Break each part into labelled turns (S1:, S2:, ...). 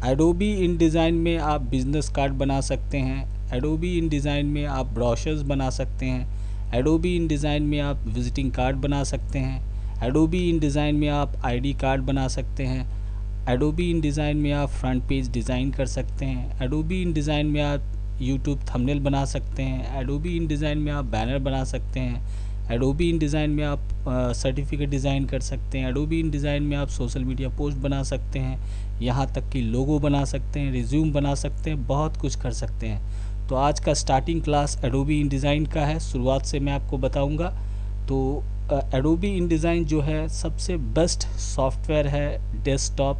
S1: Adobe इन design में आप business card बना सकते हैं, एडोबी इन डिज़ाइन में आप ब्रोशर्स बना सकते हैं, एडोबी इन डिज़ाइन में आप विजिटिंग कार्ड बना सकते हैं, एडोबी इन डिज़ाइन में आप आईडी कार्ड बना सकते हैं, एडोबी इन डिज़ाइन में आप फ्रंट पेज डिज़ाइन कर सकते हैं, एडोबी इन डिज़ाइन में आप यूट्यूब थंबनेल बना सकते हैं, एडोबी इन डिज़ाइन में आप बैनर बना सकते हैं, एडोबी इन डिज़ाइन में आप सर्टिफिकेट डिज़ाइन कर सकते हैं, एडोबी इन डिज़ाइन में आप सोशल मीडिया पोस्ट बना सकते हैं, यहाँ तक कि लोगो बना सकते हैं, रिज्यूम बना सकते हैं, बहुत कुछ कर सकते हैं। तो आज का स्टार्टिंग क्लास एडोबी इन डिज़ाइन का है, शुरुआत से मैं आपको बताऊंगा। तो एडोबी इन डिज़ाइन जो है सबसे बेस्ट सॉफ्टवेयर है डेस्कटॉप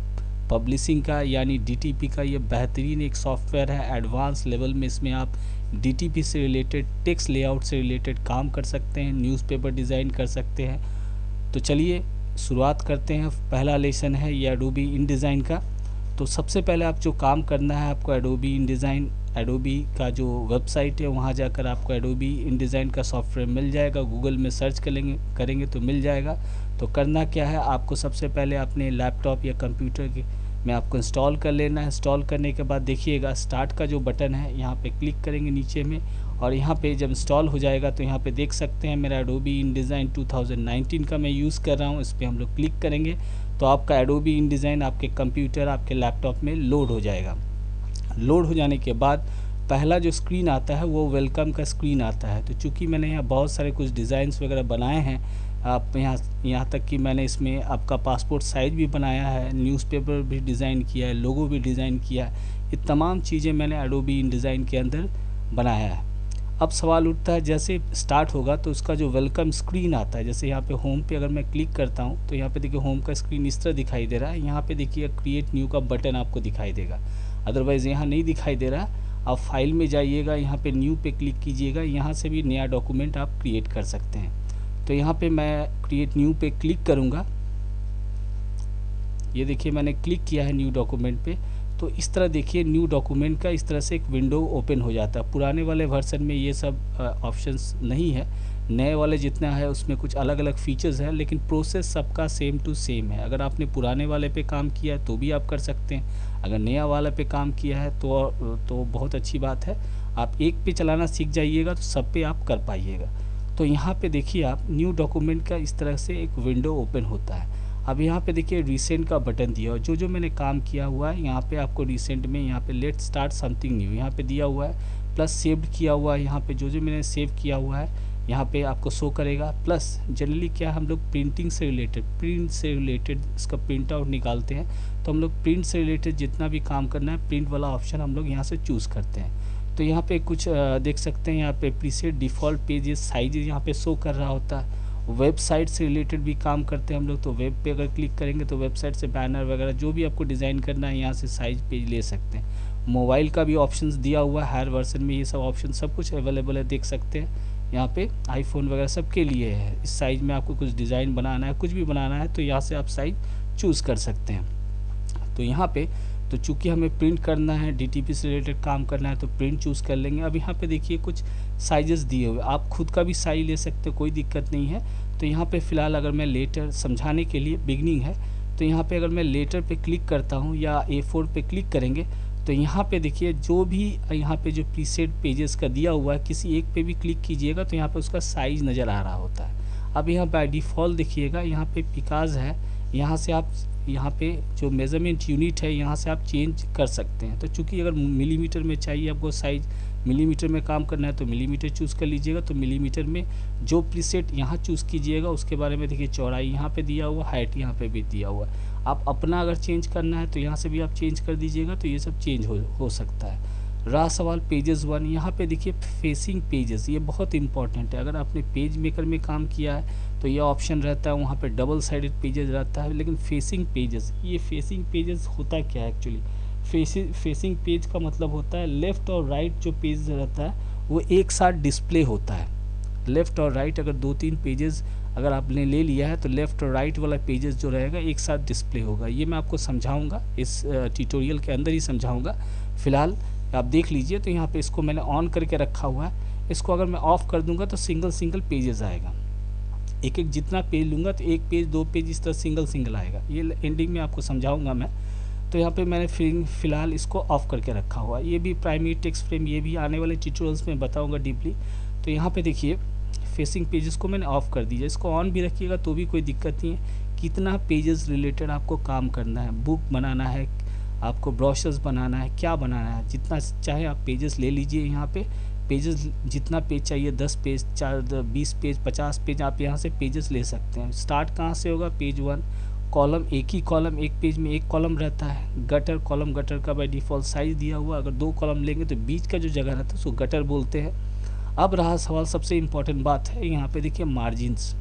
S1: पब्लिशिंग का, यानी डीटीपी का। ये बेहतरीन एक सॉफ्टवेयर है, एडवांस लेवल में इसमें आप डीटीपी से रिलेटेड, टेक्स्ट लेआउट से रिलेटेड काम कर सकते हैं, न्यूज़पेपर डिज़ाइन कर सकते हैं। तो चलिए शुरुआत करते हैं। पहला लेसन है ये एडोबी इन डिज़ाइन का। तो सबसे पहले आप जो काम करना है, आपको एडोबी इन डिज़ाइन, एडोबी का जो वेबसाइट है वहाँ जाकर आपको एडोबी इन डिज़ाइन का सॉफ्टवेयर मिल जाएगा। गूगल में सर्च करेंगे तो मिल जाएगा। तो करना क्या है, आपको सबसे पहले अपने लैपटॉप या कंप्यूटर के में आपको इंस्टॉल कर लेना है। इंस्टॉल करने के बाद देखिएगा स्टार्ट का जो बटन है यहाँ पे क्लिक करेंगे नीचे में, और यहाँ पे जब इंस्टॉल हो जाएगा तो यहाँ पे देख सकते हैं मेरा एडोबी इन डिज़ाइन 2019 का मैं यूज़ कर रहा हूँ। इस पर हम लोग क्लिक करेंगे तो आपका एडोबी इन डिज़ाइन आपके कंप्यूटर, आपके लैपटॉप में लोड हो जाएगा। लोड हो जाने के बाद पहला जो स्क्रीन आता है वो वेलकम का स्क्रीन आता है। तो चूँकि मैंने यहाँ बहुत सारे कुछ डिज़ाइंस वगैरह बनाए हैं, आप यहाँ तक कि मैंने इसमें आपका पासपोर्ट साइज़ भी बनाया है, न्यूज़पेपर भी डिज़ाइन किया है, लोगो भी डिज़ाइन किया है। ये तमाम चीज़ें मैंने एडोबी इन डिज़ाइन के अंदर बनाया है। अब सवाल उठता है, जैसे स्टार्ट होगा तो उसका जो वेलकम स्क्रीन आता है, जैसे यहाँ पे होम पे अगर मैं क्लिक करता हूँ तो यहाँ पे देखिए होम का स्क्रीन इस तरह दिखाई दे रहा है। यहाँ पे देखिए क्रिएट न्यू का बटन आपको दिखाई देगा, अदरवाइज़ यहाँ नहीं दिखाई दे रहा। आप फाइल में जाइएगा, यहाँ पे न्यू पे क्लिक कीजिएगा, यहाँ से भी नया डॉक्यूमेंट आप क्रिएट कर सकते हैं। तो यहाँ पे मैं क्रिएट न्यू पे क्लिक करूँगा। ये देखिए मैंने क्लिक किया है न्यू डॉक्यूमेंट पे। तो इस तरह देखिए न्यू डॉक्यूमेंट का इस तरह से एक विंडो ओपन हो जाता है। पुराने वाले वर्जन में ये सब ऑप्शंस नहीं है, नए वाले जितना है उसमें कुछ अलग अलग फीचर्स हैं, लेकिन प्रोसेस सबका सेम टू सेम है। अगर आपने पुराने वाले पे काम किया है तो भी आप कर सकते हैं, अगर नया वाला पे काम किया है तो बहुत अच्छी बात है। आप एक पे चलाना सीख जाइएगा तो सब पे आप कर पाइएगा। तो यहाँ पे देखिए आप न्यू डॉक्यूमेंट का इस तरह से एक विंडो ओपन होता है। अब यहाँ पे देखिए रिसेंट का बटन दिया और जो मैंने काम किया हुआ है यहाँ पे आपको रिसेंट में यहाँ पे लेट स्टार्ट समथिंग न्यू यहाँ पे दिया हुआ है, प्लस सेव्ड किया हुआ है। यहाँ पे जो मैंने सेव किया हुआ है यहाँ पे आपको शो करेगा। प्लस जनरली क्या हम लोग प्रिंट से रिलेटेड इसका प्रिंट आउट निकालते हैं, तो हम लोग प्रिंट से रिलेटेड जितना भी काम करना है प्रिंट वाला ऑप्शन हम लोग यहाँ से चूज़ करते हैं। तो यहाँ पे कुछ देख सकते हैं, यहाँ पे प्रीसेट डिफ़ॉल्ट पेजेस साइज यहाँ पे शो कर रहा होता है। वेबसाइट से रिलेटेड भी काम करते हैं हम लोग, तो वेब पे अगर क्लिक करेंगे तो वेबसाइट से बैनर वगैरह जो भी आपको डिज़ाइन करना है यहाँ से साइज पेज ले सकते हैं। मोबाइल का भी ऑप्शंस दिया हुआ है, हर वर्जन में ये सब ऑप्शन सब कुछ अवेलेबल है, देख सकते हैं यहाँ पे आईफोन वगैरह सबके लिए है। इस साइज़ में आपको कुछ डिज़ाइन बनाना है, कुछ भी बनाना है तो यहाँ से आप साइज चूज़ कर सकते हैं। तो यहाँ पे तो चूँकि हमें प्रिंट करना है, डीटीपी से रिलेटेड काम करना है तो प्रिंट चूज़ कर लेंगे। अब यहाँ पे देखिए कुछ साइजेस दिए हुए, आप खुद का भी साइज ले सकते हो, कोई दिक्कत नहीं है। तो यहाँ पे फ़िलहाल अगर मैं लेटर समझाने के लिए बिगनिंग है, तो यहाँ पे अगर मैं लेटर पे क्लिक करता हूँ या A4 पे क्लिक करेंगे तो यहाँ पे देखिए जो भी यहाँ पे जो प्रीसेट पेजेस का दिया हुआ है, किसी एक पे भी क्लिक कीजिएगा तो यहाँ पे उसका साइज़ नज़र आ रहा होता है। अब यहाँ बाय डिफ़ॉल्ट देखिएगा यहाँ पे पिकाज है, यहाँ से आप यहाँ पे जो मेज़रमेंट यूनिट है यहाँ से आप चेंज कर सकते हैं। तो चूँकि अगर मिलीमीटर में चाहिए आपको साइज़, मिलीमीटर में काम करना है तो मिलीमीटर चूज़ कर लीजिएगा। तो मिलीमीटर में जो प्रीसेट यहाँ चूज़ कीजिएगा उसके बारे में देखिए चौड़ाई यहाँ पे दिया हुआ, हाइट यहाँ पे भी दिया हुआ है। आप अपना अगर चेंज करना है तो यहाँ से भी आप चेंज कर दीजिएगा, तो ये सब चेंज हो सकता है। रहा सवाल पेजेस 1, यहाँ पे देखिए फेसिंग पेजेस, ये बहुत इंपॉर्टेंट है। अगर आपने पेज मेकर में काम किया है तो ये ऑप्शन रहता है, वहाँ पे डबल साइडेड पेजेस रहता है। लेकिन फेसिंग पेजेस, ये फेसिंग पेजेस होता क्या है एक्चुअली, फेसिंग पेज का मतलब होता है लेफ़्ट और राइट जो पेज रहता है वो एक साथ डिस्प्ले होता है। लेफ़्ट और राइट अगर 2-3 पेजेस अगर आपने ले लिया है तो लेफ़्ट और राइट वाला पेजेस जो रहेगा एक साथ डिस्प्ले होगा। ये मैं आपको समझाऊंगा, इस ट्यूटोरियल के अंदर ही समझाऊंगा। फ़िलहाल आप देख लीजिए। तो यहाँ पे इसको मैंने ऑन करके रखा हुआ है, इसको अगर मैं ऑफ़ कर दूंगा तो सिंगल पेजेस आएगा। एक जितना पेज लूँगा तो एक पेज 2 पेज इस तरह सिंगल आएगा। ये एंडिंग में आपको समझाऊंगा मैं। तो यहाँ पे मैंने फ़िलहाल इसको ऑफ़ करके रखा हुआ है। ये भी प्राइमरी टेक्स्ट फ्रेम, ये भी आने वाले ट्यूटोरियल्स में बताऊँगा डीपली। तो यहाँ पे देखिए फेसिंग पेजेस को मैंने ऑफ़ कर दिया। इसको ऑन भी रखिएगा तो भी कोई दिक्कत नहीं है। कितना पेजेस रिलेटेड आपको काम करना है, बुक बनाना है, आपको ब्रोशर्स बनाना है, क्या बनाना है, जितना चाहे आप पेजेस ले लीजिए। यहाँ पे पेजेस जितना पेज चाहिए 10 पेज, 20 पेज, 50 पेज, आप यहाँ से पेजेस ले सकते हैं। स्टार्ट कहाँ से होगा, पेज 1, कॉलम एक ही कॉलम, एक पेज में एक कॉलम रहता है। गटर कॉलम, गटर का बाय डिफ़ॉल्ट साइज़ दिया हुआ, अगर 2 कॉलम लेंगे तो बीच का जो जगह रहता है उसको गटर बोलते हैं। अब रहा सवाल, सबसे इम्पॉर्टेंट बात है यहाँ पे देखिए मार्जिन्स।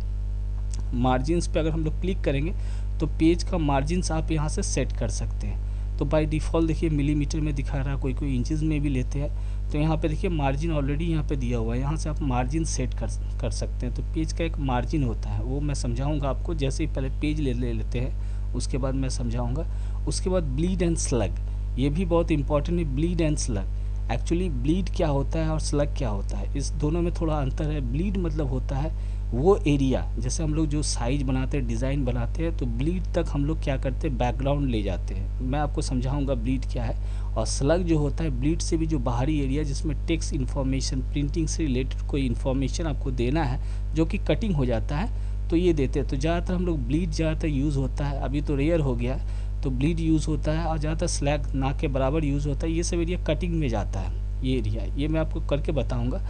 S1: मार्जिन्स पे अगर हम लोग क्लिक करेंगे तो पेज का मार्जिन्स आप यहाँ से सेट कर सकते हैं। तो बाय डिफ़ॉल्ट देखिए मिलीमीटर में दिखा रहा है, कोई कोई इंचज़ में भी लेते हैं। तो यहाँ पे देखिए मार्जिन ऑलरेडी यहाँ पे दिया हुआ है, यहाँ से आप मार्जिन सेट कर सकते हैं। तो पेज का एक मार्जिन होता है, वो मैं समझाऊंगा आपको। जैसे ही पहले पेज ले लेते हैं उसके बाद मैं समझाऊंगा। उसके बाद ब्लीड एंड स्लग, ये भी बहुत इंपॉर्टेंट है। Bleed and slug, actually bleed क्या होता है और स्लग क्या होता है, इस दोनों में थोड़ा अंतर है। ब्लीड मतलब होता है वो एरिया, जैसे हम लोग जो साइज बनाते हैं, डिज़ाइन बनाते हैं, तो ब्लीड तक हम लोग क्या करते हैं, बैकग्राउंड ले जाते हैं। मैं आपको समझाऊंगा ब्लीड क्या है। और स्लग जो होता है ब्लीड से भी जो बाहरी एरिया, जिसमें टेक्स्ट इन्फॉर्मेशन, प्रिंटिंग से रिलेटेड कोई इन्फॉर्मेशन आपको देना है जो कि कटिंग हो जाता है, तो ये देते हैं। तो ज़्यादातर हम लोग ब्लीड ज़्यादातर यूज़ होता है, अभी तो रेयर हो गया है, तो ब्लीड यूज़ होता है। और ज़्यादातर स्लैग ना के बराबर यूज़ होता है। ये सब एरिया कटिंग में जाता है, ये एरिया, ये मैं आपको करके बताऊँगा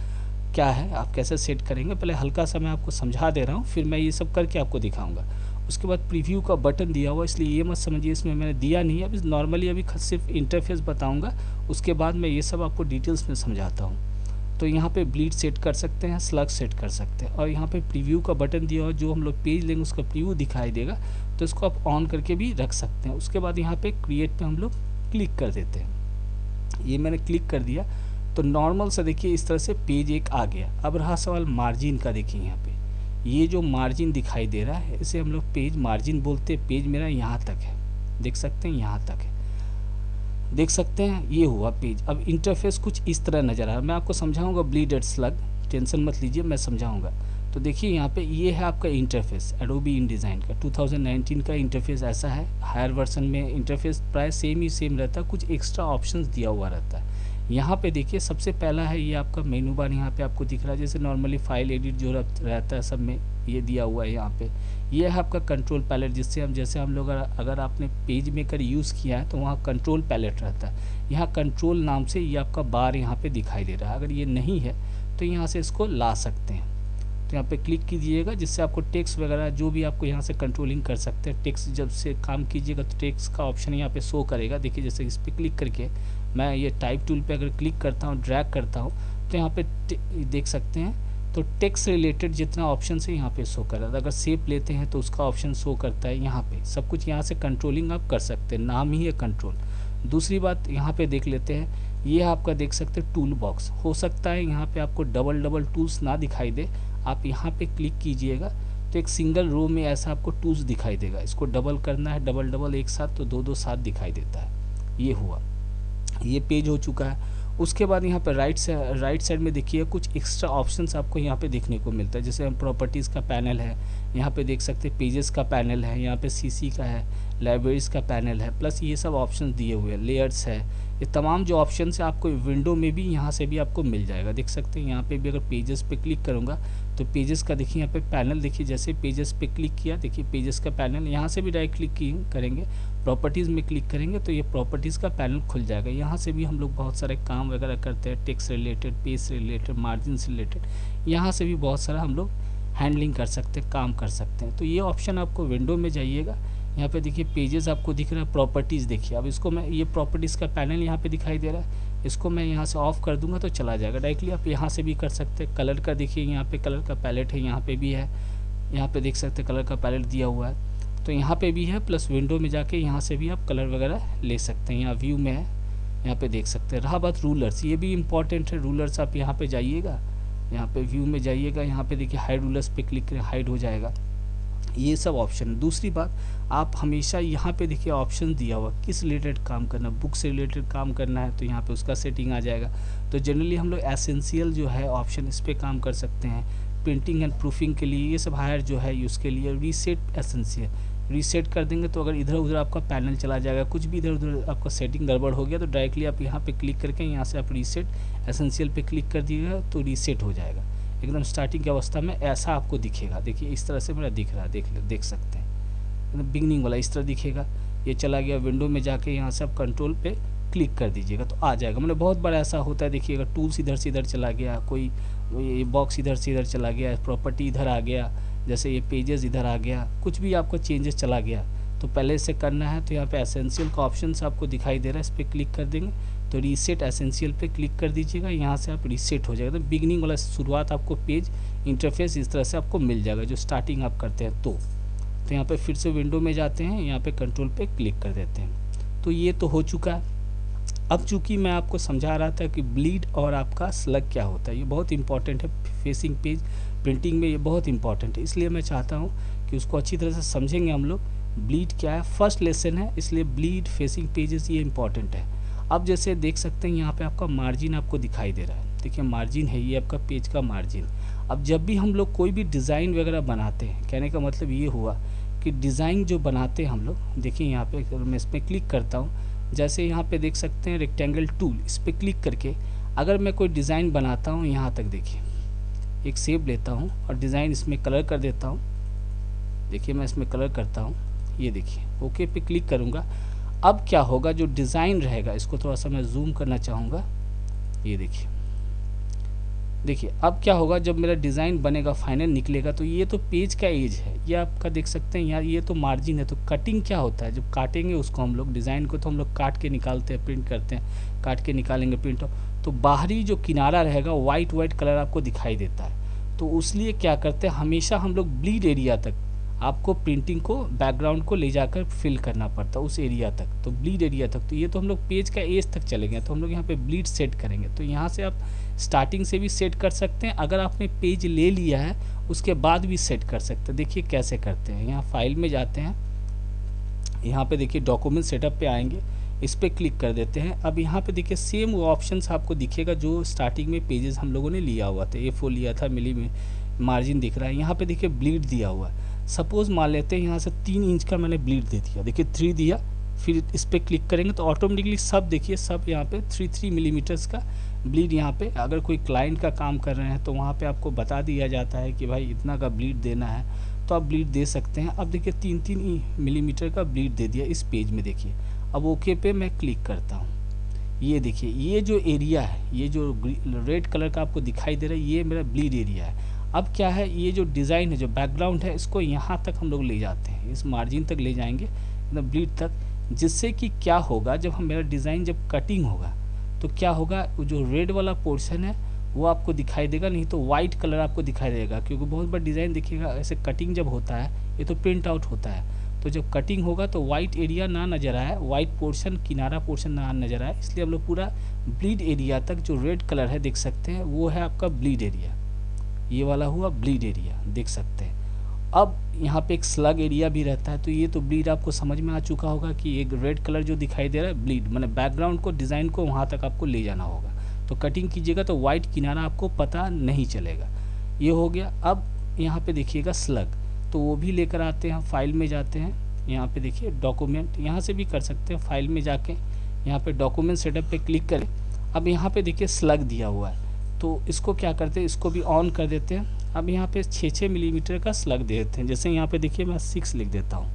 S1: क्या है, आप कैसे सेट करेंगे। पहले हल्का सा मैं आपको समझा दे रहा हूँ, फिर मैं ये सब करके आपको दिखाऊंगा। उसके बाद प्रीव्यू का बटन दिया हुआ, इसलिए ये मत समझिए इसमें मैंने दिया नहीं है। अभी नॉर्मली अभी सिर्फ इंटरफेस बताऊंगा, उसके बाद मैं ये सब आपको डिटेल्स में समझाता हूँ। तो यहाँ पे ब्लीड सेट कर सकते हैं, स्लग सेट कर सकते हैं। और यहाँ पे प्रीव्यू का बटन दिया हुआ, जो हम लोग पेज लेंगे उसका प्रीव्यू दिखाई देगा, तो इसको आप ऑन करके भी रख सकते हैं। उसके बाद यहाँ पे क्रिएट पे हम लोग क्लिक कर देते हैं। ये मैंने क्लिक कर दिया तो नॉर्मल से देखिए इस तरह से पेज एक आ गया। अब रहा सवाल मार्जिन का। देखिए यहाँ पे ये जो मार्जिन दिखाई दे रहा है, इसे हम लोग पेज मार्जिन बोलते हैं। पेज मेरा यहाँ तक है, देख सकते हैं, यहाँ तक है, देख सकते हैं, ये हुआ पेज। अब इंटरफेस कुछ इस तरह नज़र आ रहा है। मैं आपको समझाऊंगा ब्लीड एंड स्लग, टेंशन मत लीजिए, मैं समझाऊंगा। तो देखिए यहाँ पे ये है आपका इंटरफेस, एडोबी InDesign का 2019 का इंटरफेस ऐसा है। हायर वर्जन में इंटरफेस प्राय सेम रहता है, कुछ एक्स्ट्रा ऑप्शंस दिया हुआ रहता है। यहाँ पे देखिए सबसे पहला है ये आपका मेनू बार, यहाँ पे आपको दिख रहा है। जैसे नॉर्मली फाइल एडिट जो रहता है सब में ये दिया हुआ है। यहाँ पे ये है आपका कंट्रोल पैलेट, जिससे हम लोग अगर आपने पेज मेकर यूज़ किया है तो वहाँ कंट्रोल पैलेट रहता है। यहाँ कंट्रोल नाम से ये आपका बार यहाँ पे दिखाई दे रहा है। अगर ये नहीं है तो यहाँ से इसको ला सकते हैं। तो यहाँ पे क्लिक कीजिएगा, जिससे आपको टेक्स्ट वगैरह जो भी आपको यहाँ से कंट्रोलिंग कर सकते हैं। टेक्स्ट जब से काम कीजिएगा तो टेक्स्ट का ऑप्शन यहाँ पे शो करेगा। देखिए जैसे इस पर क्लिक करके मैं ये टाइप टूल पे अगर क्लिक करता हूँ, ड्रैग करता हूँ, तो यहाँ पे देख सकते हैं तो टेक्स्ट रिलेटेड जितना ऑप्शन है यहाँ पे शो कर रहा है। अगर शेप लेते हैं तो उसका ऑप्शन शो करता है। यहाँ पे सब कुछ यहाँ से कंट्रोलिंग आप कर सकते हैं, नाम ही है कंट्रोल। दूसरी बात यहाँ पे देख लेते हैं, ये आपका देख सकते हैं टूल बॉक्स। हो सकता है यहाँ पे आपको डबल टूल्स ना दिखाई दे, आप यहाँ पे क्लिक कीजिएगा तो एक सिंगल रो में ऐसा आपको टूल्स दिखाई देगा। इसको डबल करना है, डबल एक साथ, तो दो साथ दिखाई देता है। ये हुआ, ये पेज हो चुका है। उसके बाद यहाँ पे राइट साइड में देखिए कुछ एक्स्ट्रा ऑप्शंस आपको यहाँ पे देखने को मिलता है। जैसे हम प्रॉपर्टीज़ का पैनल है, यहाँ पे देख सकते हैं पेजेस का पैनल है, यहाँ पे सीसी का है, लाइब्रेरीज का पैनल है, प्लस ये सब ऑप्शंस दिए हुए हैं, लेयर्स है। ये तमाम जो ऑप्शंस है आपको विंडो में भी यहाँ से भी आपको मिल जाएगा। देख सकते हैं यहाँ पे भी अगर पेजेस पे क्लिक करूँगा तो पेजेस का देखिए यहाँ पे पैनल, देखिए जैसे पेजेस पे क्लिक किया, देखिए पेजेस का पैनल। यहाँ से भी डायरेक्ट क्लिक करेंगे, प्रॉपर्टीज़ में क्लिक करेंगे तो ये प्रॉपर्टीज़ का पैनल खुल जाएगा। यहाँ से भी हम लोग बहुत सारे काम वगैरह करते हैं, टेक्स्ट रिलेटेड, पेज से रिलेटेड, मार्जिन से रिलेटेड। यहाँ से भी बहुत सारा हम लोग हैंडलिंग कर सकते हैं, काम कर सकते हैं। तो ये ऑप्शन आपको विंडो में जाइएगा, यहाँ पे देखिए पेजेस आपको दिख रहा है, प्रॉपर्टीज़ देखिए। अब इसको मैं, ये प्रॉपर्टीज़ का पैनल यहाँ पे दिखाई दे रहा है, इसको मैं यहाँ से ऑफ़ कर दूंगा तो चला जाएगा। डायरेक्टली आप यहाँ से भी कर सकते हैं। कलर का देखिए यहाँ पे कलर का पैलेट है, यहाँ पे भी है, यहाँ पे देख सकते हैं कलर का पैलेट दिया हुआ है, तो यहाँ पे भी है। प्लस विंडो में जाके यहाँ से भी आप कलर वगैरह ले सकते हैं। यहाँ व्यू में है, यहाँ पे देख सकते हैं। रहा बात रूलर्स, ये भी इम्पॉर्टेंट है। रूलर्स आप यहाँ पे जाइएगा, यहाँ पे व्यू में जाइएगा, यहाँ पे देखिए हाइड रूलर्स पे क्लिक करें, हाइड हो जाएगा। ये सब ऑप्शन। दूसरी बात, आप हमेशा यहाँ पे देखिए ऑप्शन दिया हुआ किस रिलेटेड काम करना, बुक से रिलेटेड काम करना है तो यहाँ पे उसका सेटिंग आ जाएगा। तो जनरली हम लोग एसेंशियल जो है ऑप्शन, इस पर काम कर सकते हैं। प्रिंटिंग एंड प्रूफिंग के लिए ये सब हायर जो है उसके लिए रीसेट एसेंशियल, रीसेट कर देंगे तो अगर इधर उधर आपका पैनल चला जाएगा, कुछ भी इधर उधर आपका सेटिंग गड़बड़ हो गया तो डायरेक्टली आप यहाँ पे क्लिक करके यहाँ से आप रीसेट एसेंशियल पे क्लिक कर दीजिएगा तो रीसेट हो जाएगा एकदम स्टार्टिंग की अवस्था में। ऐसा आपको दिखेगा, देखिए इस तरह से मेरा दिख रहा है, देख सकते हैं बिगनिंग वाला इस तरह दिखेगा। ये चला गया विंडो में, जाके यहाँ से आप कंट्रोल पे क्लिक कर दीजिएगा तो आ जाएगा। मतलब बहुत बार ऐसा होता है, देखिएगा टूल्स इधर से इधर चला गया, कोई ये बॉक्स इधर से इधर चला गया, प्रॉपर्टी इधर आ गया, जैसे ये पेजेस इधर आ गया, कुछ भी आपका चेंजेस चला गया तो पहले से करना है तो यहाँ पे एसेंशियल का ऑप्शन आपको दिखाई दे रहा है, इस पर क्लिक कर देंगे तो रीसेट एसेंशियल पे क्लिक कर दीजिएगा, यहाँ से आप रीसेट हो जाएगा। तो बिगनिंग वाला शुरुआत आपको पेज इंटरफेस इस तरह से आपको मिल जाएगा जो स्टार्टिंग आप करते हैं। तो यहाँ पे फिर से विंडो में जाते हैं, यहाँ पे कंट्रोल पे क्लिक कर देते हैं। तो ये तो हो चुका है। अब चूंकि मैं आपको समझा रहा था कि ब्लीड और आपका स्लग क्या होता है, ये बहुत इंपॉर्टेंट है फेसिंग पेज प्रिंटिंग में, ये बहुत इंपॉर्टेंट है, इसलिए मैं चाहता हूँ कि उसको अच्छी तरह से समझेंगे हम लोग। ब्लीड क्या है, फर्स्ट लेसन है, इसलिए ब्लीड फेसिंग पेजेस ये इंपॉर्टेंट है। अब जैसे देख सकते हैं यहाँ पे आपका मार्जिन आपको दिखाई दे रहा है, देखिए मार्जिन है ये आपका पेज का मार्जिन। अब जब भी हम लोग कोई भी डिज़ाइन वगैरह बनाते हैं, कहने का मतलब ये हुआ कि डिज़ाइन जो बनाते हैं हम लोग, देखिए यहाँ पे अगर मैं इसमें क्लिक करता हूँ, जैसे यहाँ पे देख सकते हैं रेक्टेंगल टूल, इस पर क्लिक करके अगर मैं कोई डिज़ाइन बनाता हूँ, यहाँ तक देखिए एक शेप लेता हूँ और डिज़ाइन इसमें कलर कर देता हूँ, देखिए मैं इसमें कलर करता हूँ, ये देखिए ओके पे क्लिक करूँगा। अब क्या होगा, जो डिज़ाइन रहेगा, इसको थोड़ा सा मैं जूम करना चाहूँगा, ये देखिए अब क्या होगा जब मेरा डिज़ाइन बनेगा फाइनल निकलेगा तो ये तो पेज का एज है, ये आपका देख सकते हैं यार, ये तो मार्जिन है। तो कटिंग क्या होता है, जब काटेंगे उसको हम लोग डिज़ाइन को तो हम लोग काट के निकालते हैं, प्रिंट करते हैं, काट के निकालेंगे प्रिंट, तो बाहरी जो किनारा रहेगा वाइट कलर आपको दिखाई देता है। तो उसलिए क्या करते हैं, हमेशा हम लोग ब्लीड एरिया तक आपको प्रिंटिंग को बैकग्राउंड को ले जाकर फिल करना पड़ता है उस एरिया तक, तो ब्लीड एरिया तक। तो ये तो हम लोग पेज का एज तक चलेंगे तो हम लोग यहाँ पे ब्लीड सेट करेंगे। तो यहाँ से आप स्टार्टिंग से भी सेट कर सकते हैं, अगर आपने पेज ले लिया है उसके बाद भी सेट कर सकते हैं। देखिए कैसे करते हैं, यहाँ फाइल में जाते हैं, यहाँ पे देखिए डॉक्यूमेंट सेटअप पे आएंगे, इस पर क्लिक कर देते हैं। अब यहाँ पे देखिए सेम वो ऑप्शंस आपको दिखेगा जो स्टार्टिंग में पेजेस हम लोगों ने लिया हुआ था, A4 लिया था, मिली में मार्जिन दिख रहा है, यहाँ पे देखिए ब्लीड दिया हुआ है। सपोज मान लेते हैं यहाँ से 3 इंच का मैंने ब्लीड दे दिया, देखिए 3 दिया, फिर इस पर क्लिक करेंगे तो ऑटोमेटिकली सब देखिए सब यहाँ पे 3 मिलीमीटर्स का ब्लीड। यहाँ पे अगर कोई क्लाइंट का काम कर रहे हैं तो वहाँ पे आपको बता दिया जाता है कि भाई इतना का ब्लीड देना है तो आप ब्लीड दे सकते हैं। अब देखिए 3 मिलीमीटर का ब्लीड दे दिया इस पेज में, देखिए अब ओके पे मैं क्लिक करता हूँ, ये देखिए ये जो एरिया है, ये जो रेड कलर का आपको दिखाई दे रहा है, ये मेरा ब्लीड एरिया है। अब क्या है, ये जो डिज़ाइन है, जो बैकग्राउंड है, इसको यहाँ तक हम लोग ले जाते हैं, इस मार्जिन तक ले जाएंगे, मतलब ब्लीड तक, जिससे कि क्या होगा जब हम मेरा डिज़ाइन जब कटिंग होगा तो क्या होगा, जो रेड वाला पोर्शन है वो आपको दिखाई देगा, नहीं तो वाइट कलर आपको दिखाई देगा। क्योंकि बहुत बार डिज़ाइन देखिएगा ऐसे कटिंग जब होता है, ये तो प्रिंट आउट होता है, तो जब कटिंग होगा तो वाइट एरिया ना नज़र आए, वाइट पोर्शन किनारा पोर्शन ना नज़र आए, इसलिए हम लोग पूरा ब्लीड एरिया तक जो रेड कलर है देख सकते हैं वो है आपका ब्लीड एरिया, ये वाला हुआ ब्लीड एरिया देख सकते हैं। अब यहाँ पे एक स्लग एरिया भी रहता है, तो ये तो ब्लीड आपको समझ में आ चुका होगा कि एक रेड कलर जो दिखाई दे रहा है ब्लीड, मतलब बैकग्राउंड को डिज़ाइन को वहाँ तक आपको ले जाना होगा, तो कटिंग कीजिएगा तो वाइट किनारा आपको पता नहीं चलेगा। ये हो गया। अब यहाँ पे देखिएगा स्लग, तो वो भी लेकर आते हैं, फाइल में जाते हैं, यहाँ पे देखिए डॉक्यूमेंट, यहाँ से भी कर सकते हैं, फाइल में जाके यहाँ पे डॉक्यूमेंट सेटअप पे क्लिक करें। अब यहाँ पे देखिए स्लग दिया हुआ है, तो इसको क्या करते हैं, इसको भी ऑन कर देते हैं। अब यहाँ पे 6 मिलीमीटर का स्लग दे देते हैं, जैसे यहाँ पे देखिए मैं 6 लिख देता हूँ,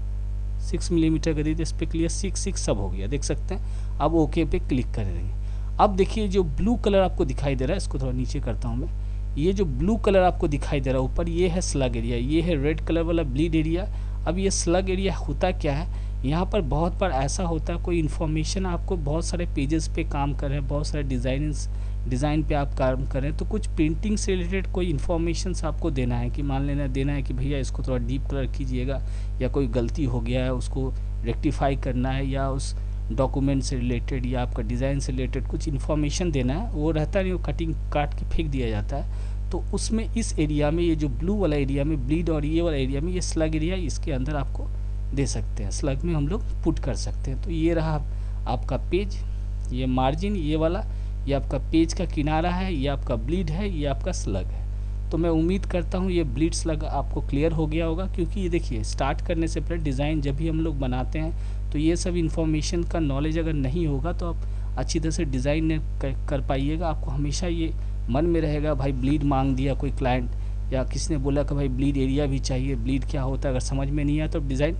S1: 6 मिलीमीटर का दीजिए, इस पर क्लियर 6 सब हो गया देख सकते हैं। अब ओके पे क्लिक कर देंगे। अब देखिए जो ब्लू कलर आपको दिखाई दे रहा है, इसको थोड़ा नीचे करता हूँ मैं, ये जो ब्लू कलर आपको दिखाई दे रहा है ऊपर, ये है स्लग एरिया, ये है रेड कलर वाला ब्लीड एरिया। अब ये स्लग एरिया होता क्या है, यहाँ पर बहुत बार ऐसा होता है कोई इन्फॉर्मेशन आपको बहुत सारे पेजेस पे काम कर रहे हैं, बहुत सारे डिज़ाइन पे आप काम कर रहे हैं, तो कुछ प्रिंटिंग से रिलेटेड कोई इन्फॉर्मेशन आपको देना है कि मान लेना देना है कि भैया इसको थोड़ा डीप कलर कीजिएगा, या कोई गलती हो गया है उसको रेक्टिफाई करना है, या उस डॉक्यूमेंट से रिलेटेड या आपका डिज़ाइन से रिलेटेड कुछ इन्फॉर्मेशन देना है, वो रहता नहीं, वो कटिंग काट के फेंक दिया जाता है। तो उसमें इस एरिया में, ये जो ब्लू वाला एरिया में ब्लीड और ये वाला एरिया में, ये स्लग एरिया इसके अंदर आपको दे सकते हैं, स्लग में हम लोग पुट कर सकते हैं। तो ये रहा आपका पेज, ये मार्जिन, ये वाला ये आपका पेज का किनारा है, ये आपका ब्लीड है, ये आपका स्लग है। तो मैं उम्मीद करता हूँ ये ब्लीड स्लग आपको क्लियर हो गया होगा, क्योंकि ये देखिए स्टार्ट करने से पहले डिज़ाइन जब भी हम लोग बनाते हैं तो ये सब इन्फॉर्मेशन का नॉलेज अगर नहीं होगा तो आप अच्छी तरह से डिज़ाइन नहीं कर पाइएगा। आपको हमेशा ये मन में रहेगा भाई ब्लीड मांग दिया कोई क्लाइंट, या किसी ने बोला कि भाई ब्लीड एरिया भी चाहिए, ब्लीड क्या होता है, अगर समझ में नहीं आया तो डिज़ाइन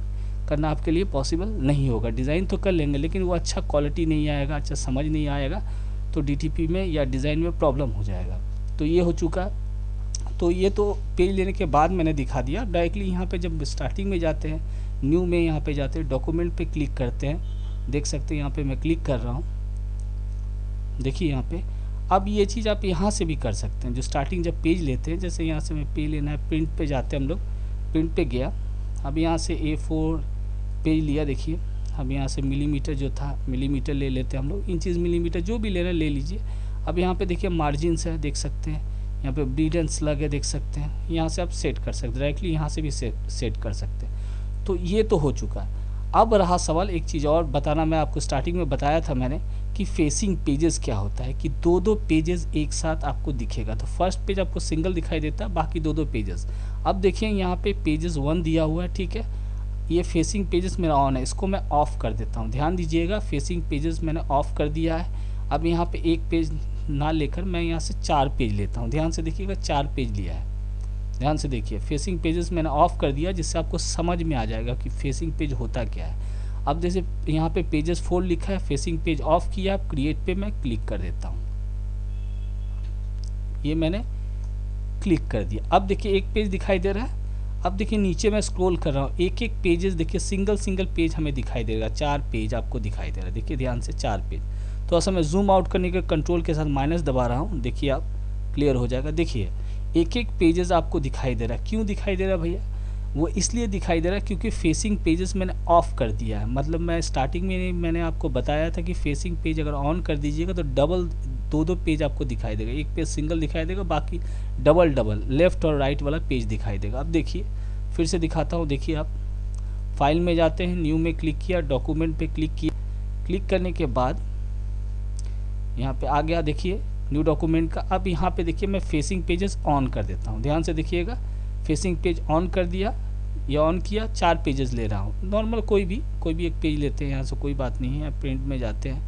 S1: करना आपके लिए पॉसिबल नहीं होगा। डिज़ाइन तो कर लेंगे लेकिन वो अच्छा क्वालिटी नहीं आएगा, अच्छा समझ नहीं आएगा, तो डीटीपी में या डिज़ाइन में प्रॉब्लम हो जाएगा। तो ये हो चुका। तो ये तो पेज लेने के बाद मैंने दिखा दिया। डायरेक्टली यहाँ पे जब स्टार्टिंग में जाते हैं, न्यू में यहाँ पे जाते हैं, डॉक्यूमेंट पे क्लिक करते हैं, देख सकते हैं यहाँ पे मैं क्लिक कर रहा हूँ, देखिए यहाँ पे। अब ये चीज़ आप यहाँ से भी कर सकते हैं, जो स्टार्टिंग जब पेज लेते हैं, जैसे यहाँ से मैं पेज लेना है, प्रिंट पे जाते हैं हम लोग, प्रिंट पे गया, अब यहाँ से A4 पेज लिया, देखिए अब यहाँ से मिलीमीटर जो था मिलीमीटर ले लेते हैं हम लोग, इंचेस मिलीमीटर जो भी लेना ले लीजिए। अब यहाँ पे देखिए मार्जिन्स है, देख सकते हैं यहाँ पे ब्लीड एंड स्लग है, देख सकते हैं, यहाँ से आप सेट कर सकते हैं, डायरेक्टली यहाँ से भी सेट कर सकते हैं। तो ये तो हो चुका है। अब रहा सवाल एक चीज़ और बताना, मैं आपको स्टार्टिंग में बताया था मैंने कि फेसिंग पेजेस क्या होता है, कि दो पेजेस एक साथ आपको दिखेगा। तो फर्स्ट पेज आपको सिंगल दिखाई देता है, बाकी दो पेजेस। अब देखिए यहाँ पे पेजेस 1 दिया हुआ है, ठीक है, ये फेसिंग पेजेस मेरा ऑन है, इसको मैं ऑफ़ कर देता हूँ। ध्यान दीजिएगा, फेसिंग पेजेस मैंने ऑफ़ कर दिया है। अब यहाँ पे एक पेज ना लेकर मैं यहाँ से 4 पेज लेता हूँ, ध्यान से देखिएगा, 4 पेज लिया है, ध्यान से देखिए। फेसिंग पेजेस मैंने ऑफ़ कर दिया, जिससे आपको समझ में आ जाएगा कि फेसिंग पेज होता क्या है। अब जैसे यहाँ पे पेजेस 4 लिखा है, फेसिंग पेज ऑफ किया, अब क्रिएट पे मैं क्लिक कर देता हूँ, ये मैंने क्लिक कर दिया। अब देखिए एक पेज दिखाई दे रहा है। अब देखिए नीचे मैं स्क्रॉल कर रहा हूँ, एक एक पेजेस देखिए, सिंगल पेज हमें दिखाई देगा, 4 पेज आपको दिखाई दे रहा है, देखिए ध्यान से 4 पेज। तो असल में जूम आउट करने के कंट्रोल के साथ माइनस दबा रहा हूँ, देखिए आप क्लियर हो जाएगा। देखिए एक एक पेजेस आपको दिखाई दे रहा है। क्यों दिखाई दे रहा है भैया? वो इसलिए दिखाई दे रहा है क्योंकि फेसिंग पेजेस मैंने ऑफ़ कर दिया है। मतलब मैं स्टार्टिंग में मैंने आपको बताया था कि फेसिंग पेज अगर ऑन कर दीजिएगा तो डबल दो पेज आपको दिखाई देगा, एक पेज सिंगल दिखाई देगा, बाकी डबल लेफ़्ट और राइट वाला पेज दिखाई देगा। अब देखिए फिर से दिखाता हूँ, देखिए आप फाइल में जाते हैं, न्यू में क्लिक किया, डॉक्यूमेंट पे क्लिक किया, क्लिक करने के बाद यहाँ पे आ गया, देखिए न्यू डॉक्यूमेंट का। अब यहाँ पे देखिए मैं फेसिंग पेजेस ऑन कर देता हूँ, ध्यान से देखिएगा, फेसिंग पेज ऑन कर दिया या ऑन किया, 4 पेजेस ले रहा हूँ, नॉर्मल कोई भी एक पेज लेते हैं यहाँ से, कोई बात नहीं है। प्रिंट में जाते हैं,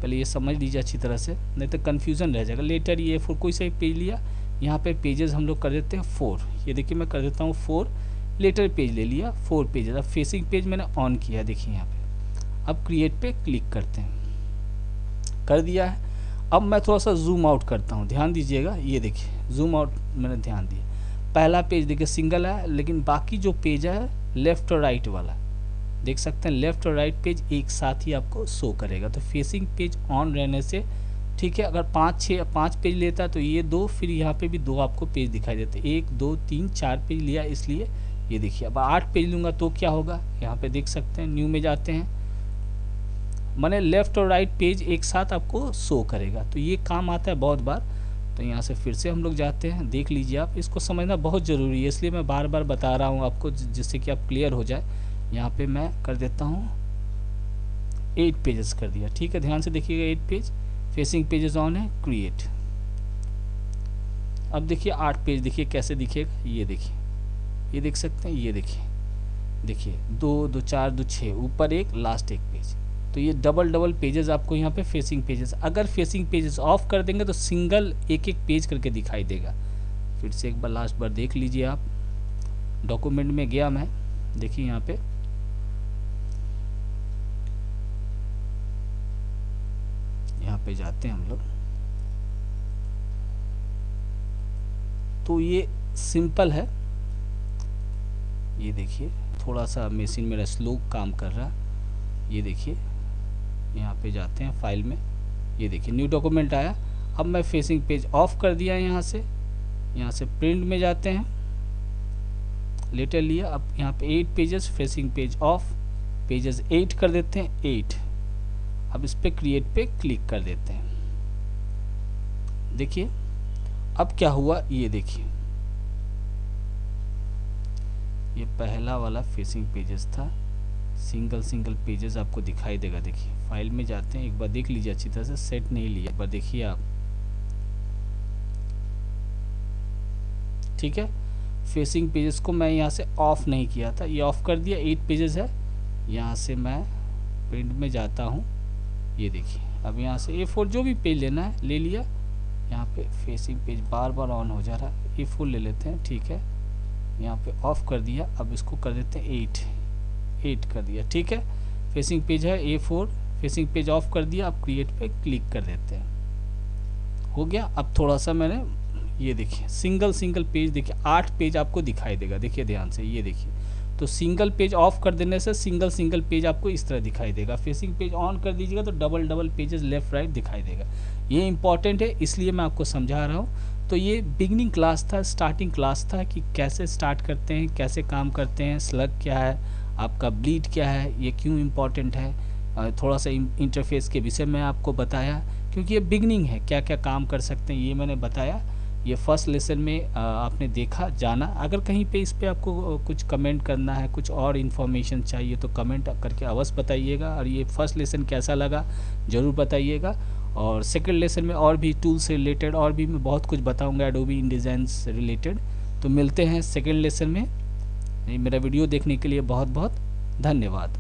S1: पहले ये समझ लीजिए अच्छी तरह से, नहीं तो कन्फ्यूज़न रह जाएगा। लेटर ये 4 कोई सा एक पेज लिया, यहाँ पे पेजेस हम लोग कर देते हैं 4, ये देखिए मैं कर देता हूँ 4, लेटर पेज ले लिया 4 पेजेस। अब फेसिंग पेज मैंने ऑन किया, देखिए यहाँ पे। अब क्रिएट पे क्लिक करते हैं, कर दिया है। अब मैं थोड़ा सा जूम आउट करता हूँ, ध्यान दीजिएगा, ये देखिए जूम आउट मैंने ध्यान दिया, पहला पेज देखिए सिंगल है, लेकिन बाकी जो पेज है लेफ़्ट और राइट वाला, देख सकते हैं लेफ़्ट और राइट पेज एक साथ ही आपको शो करेगा। तो फेसिंग पेज ऑन रहने से, ठीक है, अगर 5 पेज लेता है तो ये 2, फिर यहाँ पे भी 2 आपको पेज दिखाई देते हैं, 1 2 3 4 पेज लिया, इसलिए ये देखिए। अब 8 पेज लूँगा तो क्या होगा, यहाँ पे देख सकते हैं, न्यू में जाते हैं, मैंने लेफ़्ट और राइट पेज एक साथ आपको शो करेगा। तो ये काम आता है बहुत बार। तो यहाँ से फिर से हम लोग जाते हैं, देख लीजिए आप, इसको समझना बहुत ज़रूरी है, इसलिए मैं बार बार बता रहा हूँ आपको, जिससे कि आप क्लियर हो जाए। यहाँ पे मैं कर देता हूँ 8 पेजेस कर दिया, ठीक है, ध्यान से देखिएगा 8 पेज, फेसिंग पेजेस ऑन है, क्रिएट। अब देखिए 8 पेज देखिए कैसे दिखेगा, ये देखिए, ये देख सकते हैं, ये देखिए 2 2 4 2 6, ऊपर एक, लास्ट एक पेज। तो ये डबल पेजेस आपको यहाँ पे फेसिंग पेजेस, अगर फेसिंग पेजेस ऑफ कर देंगे तो सिंगल एक पेज करके दिखाई देगा। फिर से एक बार लास्ट बार देख लीजिए आप, डॉक्यूमेंट में गया मैं, देखिए यहाँ पे, यहाँ पे जाते हैं हम लोग, तो ये सिंपल है, ये देखिए थोड़ा सा मशीन मेरा स्लो काम कर रहा है, ये देखिए यहाँ पे जाते हैं फाइल में, ये देखिए न्यू डॉक्यूमेंट आया। अब मैं फेसिंग पेज ऑफ कर दिया, यहाँ से प्रिंट में जाते हैं, लेटर लिया, अब यहाँ पे 8 pages, facing page of, pages 8 कर देते हैं, 8। अब इस पे क्रिएट पे क्लिक कर देते हैं, देखिए अब क्या हुआ, ये देखिए, ये पहला वाला फेसिंग पेजेस था, सिंगल पेजेस आपको दिखाई देगा। देखिए फाइल में जाते हैं, एक बार देख लीजिए अच्छी तरह से, सेट नहीं लिया, एक बार देखिए आप, ठीक है। फेसिंग पेजेस को मैं यहाँ से ऑफ़ नहीं किया था, ये ऑफ़ कर दिया। 8 पेजेस है, यहाँ से मैं प्रिंट में जाता हूँ, ये देखिए अब यहाँ से A4 जो भी पेज लेना है ले लिया। यहाँ पे facing page bar bar on हो जा रहा है, A4 ले लेते हैं, ठीक है। यहाँ पे ऑफ़ कर दिया, अब इसको कर देते हैं 8 कर दिया, ठीक है। फेसिंग पेज है A4, फेसिंग पेज ऑफ कर दिया। अब क्रिएट पे क्लिक कर देते हैं, हो गया। अब थोड़ा सा मैंने ये देखिए सिंगल पेज, देखिए 8 पेज आपको दिखाई देगा, देखिए ध्यान से, ये देखिए। तो सिंगल पेज ऑफ कर देने से सिंगल पेज आपको इस तरह दिखाई देगा। फेसिंग पेज ऑन कर दीजिएगा तो डबल पेजेस लेफ्ट राइट दिखाई देगा। ये इंपॉर्टेंट है, इसलिए मैं आपको समझा रहा हूँ। तो ये बिगनिंग क्लास था, स्टार्टिंग क्लास था कि कैसे स्टार्ट करते हैं, कैसे काम करते हैं, स्लग क्या है, आपका ब्लीड क्या है, ये क्यों इम्पॉर्टेंट है। थोड़ा सा इंटरफेस के विषय में आपको बताया, क्योंकि ये बिगनिंग है, क्या क्या काम कर सकते हैं ये मैंने बताया। ये फर्स्ट लेसन में आपने देखा, जाना। अगर कहीं पे इस पे आपको कुछ कमेंट करना है, कुछ और इन्फॉर्मेशन चाहिए तो कमेंट करके अवश्य बताइएगा। और ये फर्स्ट लेसन कैसा लगा ज़रूर बताइएगा। और सेकंड लेसन में और भी टूल से रिलेटेड और भी मैं बहुत कुछ बताऊंगा एडोबी इंडिजाइन से रिलेटेड। तो मिलते हैं सेकंड लेसन में। मेरा वीडियो देखने के लिए बहुत बहुत धन्यवाद।